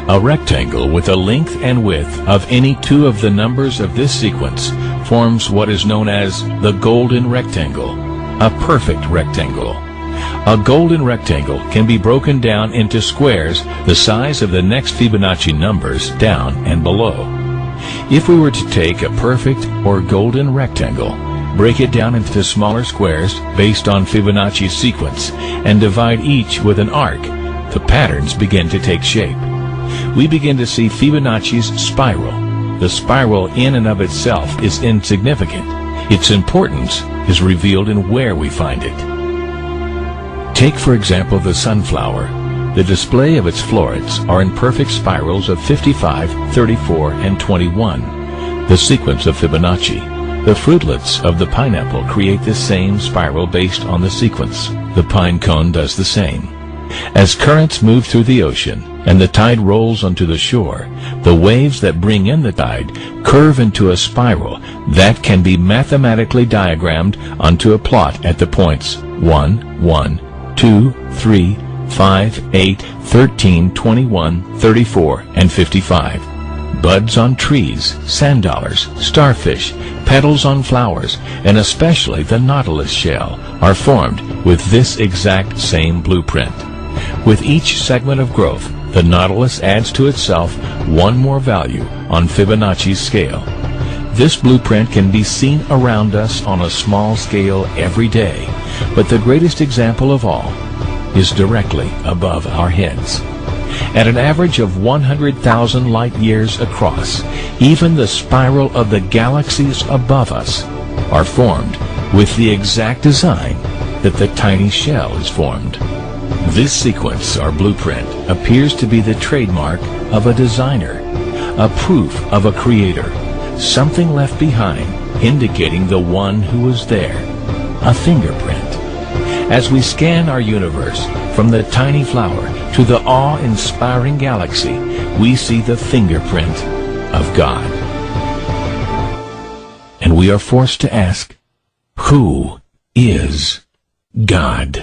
A rectangle with a length and width of any two of the numbers of this sequence forms what is known as the golden rectangle, a perfect rectangle. A golden rectangle can be broken down into squares the size of the next Fibonacci numbers down and below. If we were to take a perfect or golden rectangle, break it down into smaller squares based on Fibonacci's sequence, and divide each with an arc, the patterns begin to take shape. We begin to see Fibonacci's spiral. The spiral in and of itself is insignificant. Its importance is revealed in where we find it. Take, for example, the sunflower. The display of its florets are in perfect spirals of 55, 34, and 21, the sequence of Fibonacci. The fruitlets of the pineapple create the same spiral based on the sequence. The pine cone does the same. As currents move through the ocean and the tide rolls onto the shore, the waves that bring in the tide curve into a spiral that can be mathematically diagrammed onto a plot at the points 1, 1, 2, 3, 5, 8, 13, 21, 34, and 55. Buds on trees, sand dollars, starfish, petals on flowers, and especially the nautilus shell are formed with this exact same blueprint. With each segment of growth, the nautilus adds to itself one more value on Fibonacci's scale. This blueprint can be seen around us on a small scale every day, but the greatest example of all is directly above our heads. At an average of 100,000 light years across, even the spiral of the galaxies above us are formed with the exact design that the tiny shell is formed. This sequence, or blueprint, appears to be the trademark of a designer, a proof of a creator, something left behind indicating the one who was there, a fingerprint. As we scan our universe, from the tiny flower to the awe-inspiring galaxy, we see the fingerprint of God. And we are forced to ask, who is God?